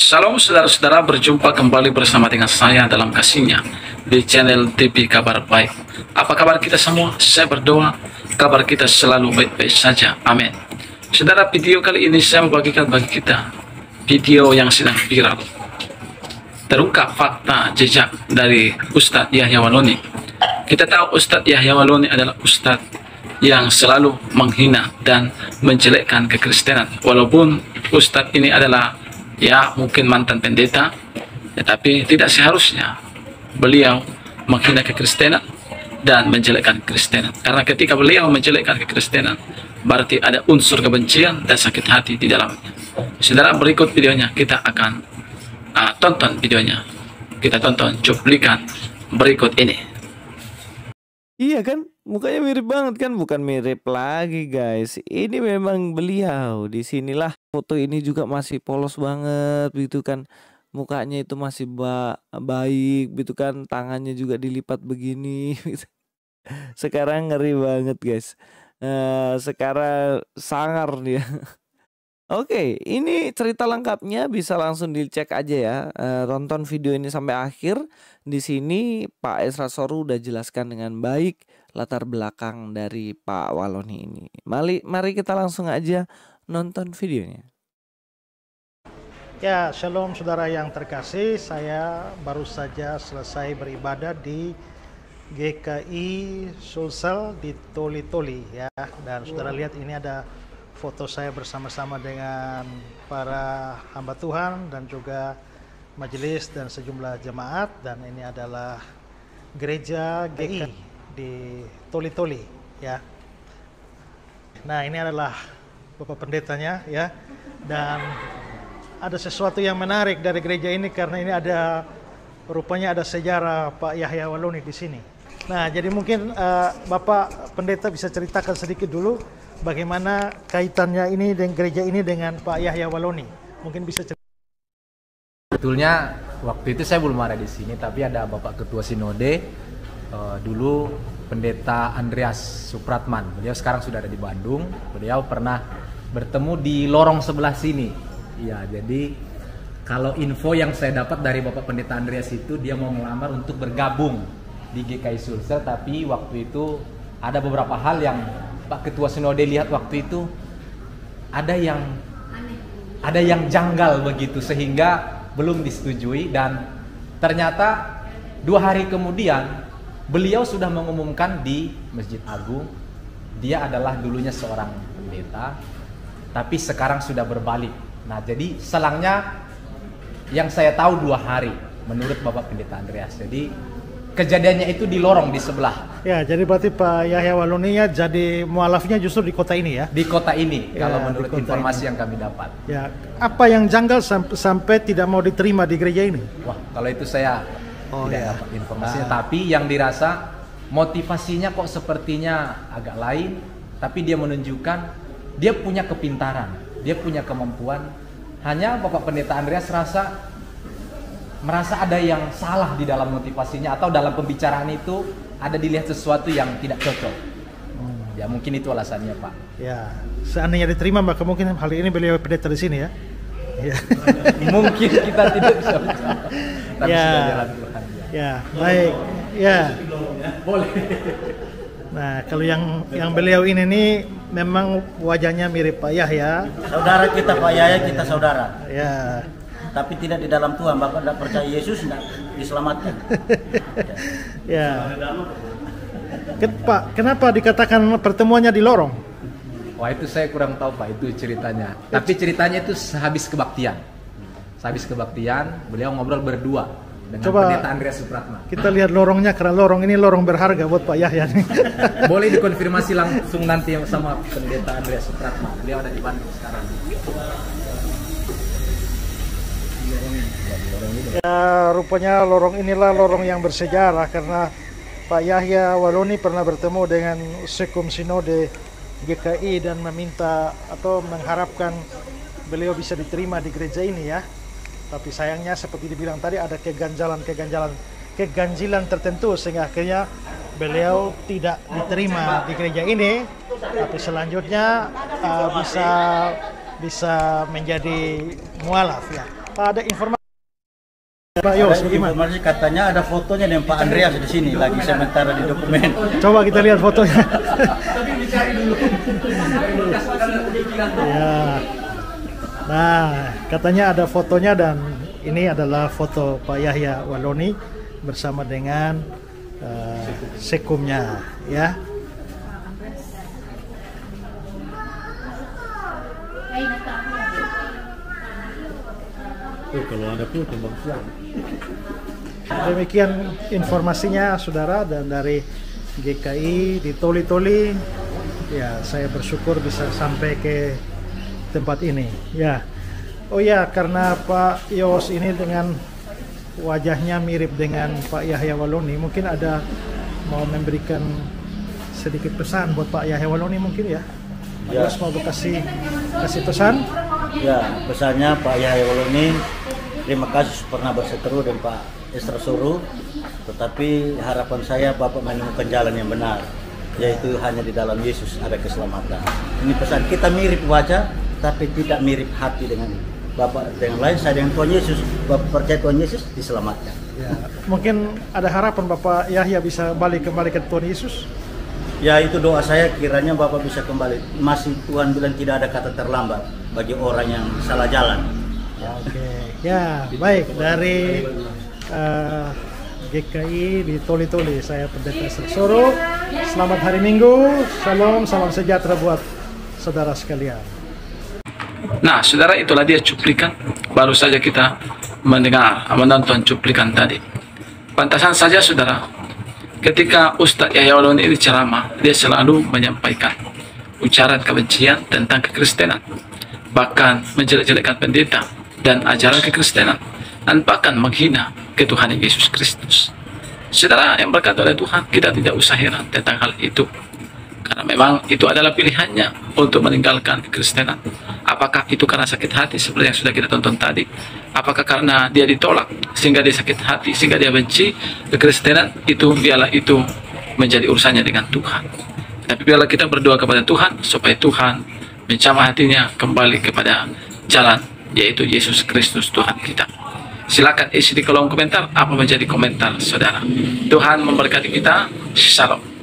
Salam saudara-saudara, berjumpa kembali bersama dengan saya dalam kasihnya di channel TV Kabar Baik. Apa kabar kita semua? Saya berdoa kabar kita selalu baik-baik saja. Amin. Saudara, video kali ini saya membagikan bagi kita video yang sedang viral. Terungkap fakta jejak dari Ustadz Yahya Waloni. Kita tahu Ustadz Yahya Waloni adalah Ustadz yang selalu menghina dan menjelekkan kekristenan. Walaupun Ustadz ini adalah mungkin mantan pendeta, tetapi tidak seharusnya beliau menghina kekristenan dan menjelekkan kekristenan. Karena ketika beliau menjelekkan kekristenan, berarti ada unsur kebencian dan sakit hati di dalamnya. Saudara, berikut videonya kita akan tonton videonya. Kita tonton cuplikan berikut ini. Iya kan, mukanya mirip banget kan, bukan mirip lagi guys. Ini memang beliau. Disinilah foto ini juga masih polos banget gitu kan. Mukanya itu masih baik gitu kan, tangannya juga dilipat begini. Sekarang ngeri banget guys. Sekarang sangar dia. Oke, ini cerita lengkapnya bisa langsung dicek aja ya. Tonton video ini sampai akhir. Di sini Pak Esra Soru udah jelaskan dengan baik latar belakang dari Pak Waloni ini. Mari kita langsung aja nonton videonya. Ya, shalom saudara yang terkasih. Saya baru saja selesai beribadah di GKI Sulsel di Toli-Toli ya. Dan saudara lihat ini ada foto saya bersama-sama dengan para hamba Tuhan dan juga majelis dan sejumlah jemaat, dan ini adalah gereja GKI di Toli-Toli ya. Nah, ini adalah Bapak pendetanya ya. Dan ada sesuatu yang menarik dari gereja ini karena ini rupanya ada sejarah Pak Yahya Waloni di sini. Nah, jadi mungkin Bapak pendeta bisa ceritakan sedikit dulu bagaimana kaitannya ini dengan gereja ini dengan Pak Yahya Waloni. Mungkin bisa cerita. Sebetulnya waktu itu saya belum ada di sini, tapi ada Bapak Ketua Sinode dulu, Pendeta Andreas Supratman. Beliau sekarang sudah ada di Bandung. Beliau pernah bertemu di lorong sebelah sini. Ya, jadi kalau info yang saya dapat dari Bapak Pendeta Andreas itu, dia mau melamar untuk bergabung di GKI Sulsel, tapi waktu itu ada beberapa hal yang Pak Ketua Sinode lihat waktu itu ada yang janggal begitu, sehingga belum disetujui. Dan ternyata 2 hari kemudian beliau sudah mengumumkan di Masjid Agung dia adalah dulunya seorang pendeta, tapi sekarang sudah berbalik. Nah, jadi selangnya yang saya tahu 2 hari menurut Bapak Pendeta Andreas. Jadi kejadiannya itu di lorong di sebelah. Ya, jadi berarti Pak Yahya Waloni ya jadi mualafnya justru di kota ini ya? Di kota ini, ya, kalau menurut informasi ini yang kami dapat. Ya, apa yang janggal sampai tidak mau diterima di gereja ini? Wah, kalau itu saya tidak dapat informasinya. Tapi yang dirasa motivasinya kok sepertinya agak lain. Tapi dia menunjukkan dia punya kepintaran, dia punya kemampuan. Hanya Bapak Pendeta Andreas merasa ada yang salah di dalam motivasinya, atau dalam pembicaraan itu ada dilihat sesuatu yang tidak cocok. Ya, mungkin itu alasannya, Pak. Ya, seandainya diterima maka mungkin hari ini beliau pendeta di sini ya. Ya. Mungkin kita tidak bisa bicara. Tapi ya. sudah jalan Tuhan. Ya, baik. Ya. Boleh. Nah, kalau yang beliau ini nih memang wajahnya mirip Pak Yahya. Saudara kita Pak Yahya, kita saudara. Ya. Tapi tidak di dalam Tuhan. Bapak tidak percaya Yesus, tidak diselamatkan. Ya. Pak, kenapa dikatakan pertemuannya di lorong? Wah, itu saya kurang tahu, Pak, itu ceritanya. Tapi ceritanya itu sehabis kebaktian. Sehabis kebaktian, beliau ngobrol berdua dengan Pendeta Andreas Supratman. Kita lihat lorongnya, karena lorong ini lorong berharga buat Pak Yahya nih. Boleh dikonfirmasi langsung nanti sama Pendeta Andreas Supratman. Beliau ada di Bandung sekarang. Ya, rupanya lorong inilah lorong yang bersejarah karena Pak Yahya Waloni pernah bertemu dengan Sekum Sinode GKI dan meminta atau mengharapkan beliau bisa diterima di gereja ini ya. Tapi sayangnya seperti dibilang tadi ada keganjilan tertentu sehingga akhirnya beliau tidak diterima di gereja ini. Tapi selanjutnya bisa menjadi mualaf ya. ada informasi Pak Yos, Ada bagaimana? informasi katanya ada fotonya dengan Pak Andreas di sini lagi sementara di dokumen. Coba kita lihat fotonya. Ya. Nah, katanya ada fotonya dan ini adalah foto Pak Yahya Waloni bersama dengan sekumnya, ya. Kalau ada foto bagus. Demikian informasinya saudara, dan dari GKI di Toli-Toli ya, saya bersyukur bisa sampai ke tempat ini ya. Oh ya, karena Pak Yos ini dengan wajahnya mirip dengan Pak Yahya Waloni, mungkin ada mau memberikan sedikit pesan buat Pak Yahya Waloni mungkin ya. Pak Ya. Yos mau kasih pesan. Ya, pesannya Pak Yahya Waloni, terima kasih pernah berseteru dengan Pak Esra Suru, tetapi harapan saya Bapak menemukan jalan yang benar, yaitu hanya di dalam Yesus ada keselamatan. Ini pesan, kita mirip wajah, tapi tidak mirip hati dengan Bapak dengan lain. Saya dengan Tuhan Yesus, Bapak percaya Tuhan Yesus, diselamatkan. Ya, mungkin ada harapan Bapak Yahya bisa kembali ke Tuhan Yesus. Ya, itu doa saya, kiranya Bapak bisa kembali. Masih Tuhan bilang tidak ada kata terlambat bagi orang yang salah jalan. Oke, ya baik, dari GKI di Toli-Toli, saya Pendeta Esra Soro. Selamat hari Minggu, shalom, salam sejahtera buat saudara sekalian. Nah, saudara, itulah dia cuplikan. Baru saja kita menonton cuplikan tadi. Pantasan saja, saudara, ketika Ustadz Yahya Waloni ini ceramah, dia selalu menyampaikan ujaran kebencian tentang kekristenan, bahkan menjelek-jelekkan pendeta dan ajaran kekristenan, dan bahkan menghina ketuhanan Yesus Kristus. Saudara yang berkata oleh Tuhan, kita tidak usah heran tentang hal itu, karena memang itu adalah pilihannya untuk meninggalkan kekristenan. Apakah itu karena sakit hati seperti yang sudah kita tonton tadi? Apakah karena dia ditolak sehingga dia sakit hati, sehingga dia benci kekristenan? Biarlah itu menjadi urusannya dengan Tuhan. Tapi biarlah kita berdoa kepada Tuhan supaya Tuhan menjamah hatinya kembali kepada jalan, yaitu Yesus Kristus Tuhan kita. Silakan isi di kolom komentar apa menjadi komentar saudara. Tuhan memberkati kita. Shalom.